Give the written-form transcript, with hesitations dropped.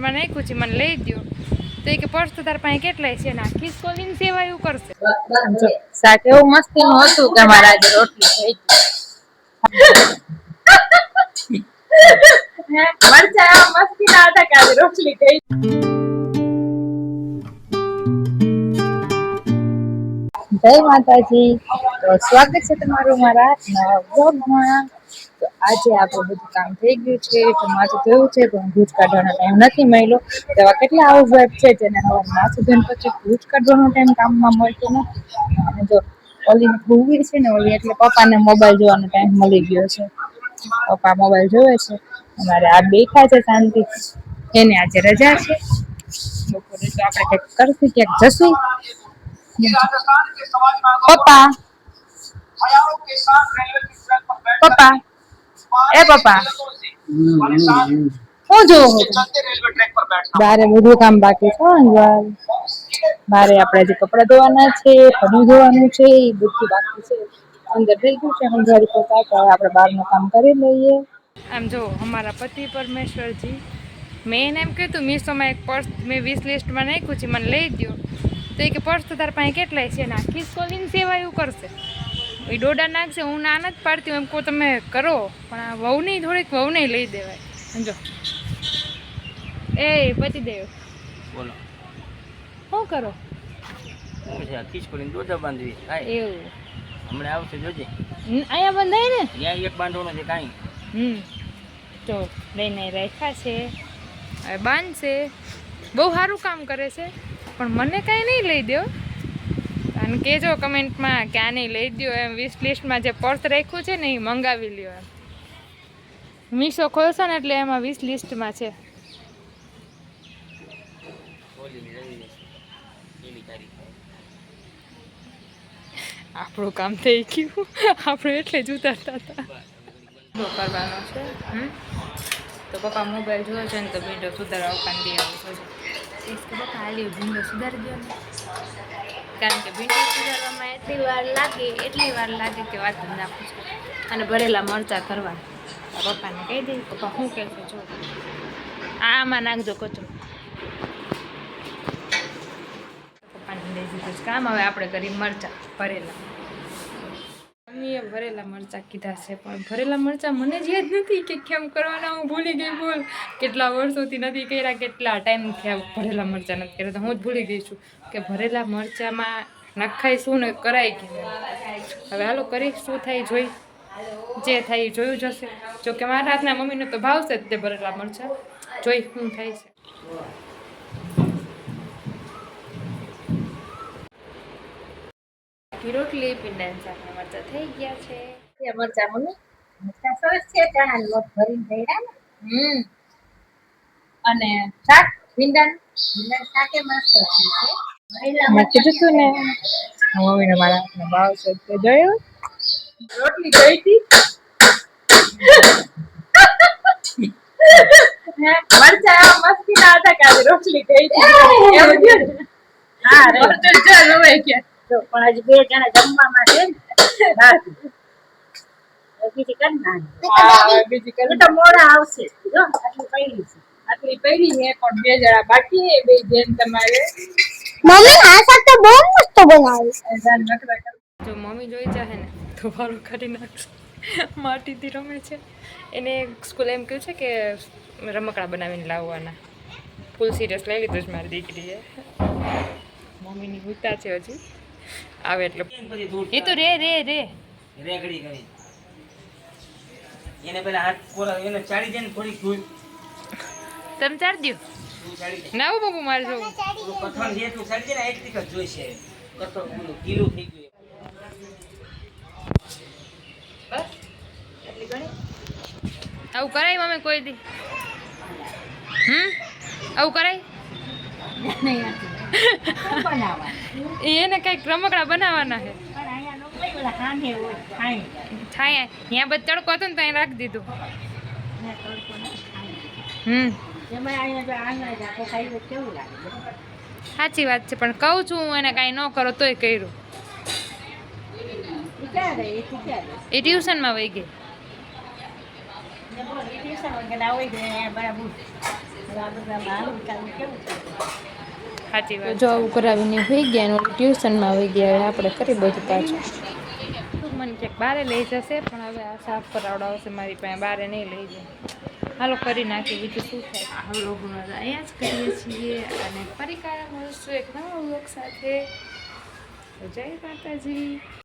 માં નાખ્યું છે, મને લઈ દો. તો એ કે પર્સ તો તાર પાસે કેટલાય છે ને આખી સ્કોલિંગ સેવા એવું કરશે. શાક એવું મસ્તીનું હતું કે અમારે આજે રોટલી થઈ ગઈ. મરચા એવા મસ્તીના હતા કે આજે રોટલી થઈ. જય માતાજી. તો સ્વાગત છે તમારું મારા નવા વ્લોગમાં. તો આજે આપણું બધું કામ થઈ ગયું છે, તો માથું ધોયું છે પણ ભૂજ કાઢવાનો ટાઈમ નથી મળ્યો. એવા કેટલા હાઉસવાઈફ છે જેને હવે માથું ધોઈને પછી ભૂજ કાઢવાનો ટાઈમ કામમાં મળતો નથી. અને જો ઓલીને ભૂવી છે ને ઓલી એટલે પપ્પાને મોબાઈલ જોવાનો ટાઈમ મળી ગયો છે. પપ્પા મોબાઈલ જોવે છે, અમારે આ બેઠા છે શાંતિ. એને આજે રજા છે, બપોરે તો આપણે કંઈક કરશું, ક્યાંક જશું. પપ્પા પપ્પા એ પપ્પા હું જોઉં બારે બધું કામ બાકી છે. બારે આપણે હજી કપડા ધોવાના છે, ઘણું ધોવાનું છે, એ બધું બાકી છે. અંદર થઈ ગયું છે હંગારી પોતા, તો આપણે બહારનું કામ કરી લઈએ. આમ જો અમારા પતિ પરમેશ્વરજી, મેં એને એમ કીધું મીશોમાં એક પર્સ મેં 20 લિસ્ટમાં નાખ્યું છે, મને લઈ દો. તો એ કે પર્સ તો તાર પાસે કેટલાય છે ને આખી સ્કોલિંગ સેવા એવું કરશે. એ ડોડા નાખશે, હું ના નથી પાડતી હું એમ કહું તમે કરો, પણ આ વહુની થોડીક વહુને લઈ દેવાય. સમજો એ પતિદેવ બોલો શું કરો? ખીચકોડીને દોઢા બાંધવી કાંઈ એવું હમણાં આવશે જોજે. અહીંયા બંધાય ને ત્યાં એક બાંધવાનો છે કાંઈ. તો લઈને રાખ્યા છે, હવે બાંધશે. બહુ સારું કામ કરે છે, પણ મને કાંઈ નહીં લઈ દો. અને કહેજો કમેન્ટમાં કે આ નહીં લઈ દો એમ. 20 લિસ્ટમાં જે પર્સ રાખ્યું છે ને એ મંગાવી લ્યો એમ. મીશો ખોલશો ને એટલે એમાં 20 લિસ્ટમાં છે. આપણું કામ થઈ ગયું, આપણે એટલે જ ઉતારતા હતા. કરવાનો છે. તો પપ્પા મોબાઈલ જોયો છે ને તો વિન્ડો સુધારવા કાંદી આવું છે. પપ્પા હાલી વિન્ડો સુધારી દો ને, કારણ કે વિન્ડો સુધારવામાં એટલી વાર લાગે કે વાત જ ના પૂછો. અને ભરેલા મરચાં કરવા પપ્પાને કહી દઈ. પપ્પા શું કહેશે જો આમાં નાખજો કચરો. પપ્પાને લઈ દીધું કામ, હવે આપણે કરી મરચાં ભરેલા. મમ્મીએ ભરેલા મરચાં કીધા છે, પણ ભરેલા મરચાં મને જ યાદ નથી કે કેમ કરવાના. હું ભૂલી ગઈ. બોલ કેટલા વર્ષોથી નથી કર્યા, કેટલા ટાઈમ થયા ભરેલા મરચાં નથી કર્યા, તો હું જ ભૂલી ગઈ છું કે ભરેલા મરચાંમાં નખાય શું ને કરાય કે. હવે હાલો કરી શું થાય જોઈ, જે થાય એ જોયું જશે. જો કે મારા હાથના મમ્મીને તો ભાવશે જ તે ભરેલા મરચાં, જોઈ શું થાય છે. રોટલી પીંડાની શાકના મરચાં થઈ ગયા છે. મરચા મમ્મી મરચા સરસ છે, ચણાનો લોટ ભરીને ભર્યા ને. અને શાક ભીંડાનું શાકે મસ્ત છે. મેં કીધું તું ને મમ્મીને મારા હાથનો ભાવ છે તે જોયું. રોટલી જોઈ હતી. મરચા એવા મસ્તીના હતા કે આજે રોટલી થઈ હતી. એવું થયું ને. હા રોટલી જો રવાઈ ગયા. તો પણ હજી 2 જણા જમવામાં છે ને. બીજી કર ના. બીજી કર તો મોડા આવશે. જો આટલી પડી છે. આટલી પડી છે પણ 2 જણા બાકી છે. 2 જેન તમારે મમ્મી આ શાક તો બહુ મસ્ત બનાવી. જો મમ્મી જોઈ જાય ને તો વાળું કાઢી નાખશે. માટીથી રમે છે. એને સ્કૂલે એમ કહ્યું છે કે રમકડા બનાવીને લાવવાના. ફૂલ સિરિયસ લઈ લીધું છે મારી દીકરીએ. મમ્મીની ઉતા છે હજી આવે એટલે એ તો રે રેગડી કરી એને પેલા હાથ કોરા એને ચાડી દે ને થોડી ધૂળ તમે ચાડી દો ના આવું બબુ મારે જવું કઠણ જે તું ચાડી દે ને એક ટીક જોઈશે કઠણ ગીલું થઈ ગયું બસ એટલી ઘણી આવું કરાય મમ્મી કોઈ દી આવું કરાય એને કઈક રમકડા બનાવવાના છે છાયા ત્યાં બધું તડકો હતો ને ત્યાં રાખી દીધું સાચી વાત છે પણ કહું છું હું એને કાંઈ ન કરો તોય કર્યું એ ટ્યુશનમાં વહી ગઈ સાચી વાત જો આવું કરાવીને હોઈ ગયા ને ટ્યુશનમાં હોઈ ગયા. હવે આપણે કરી બધું પાછું. મને ક્યાંક બારે લઈ જશે પણ હવે આ સાફ કરાવડાવશે મારી પાસે. બારે નહીં લઈ જાય. હાલો કરી નાખી, બીજું શું થાય. હાલો અહીંયા જ કરીએ છીએ અને ફરી કાલે મળશું એક નવા વ્લોગ સાથે. તો જય માતાજી.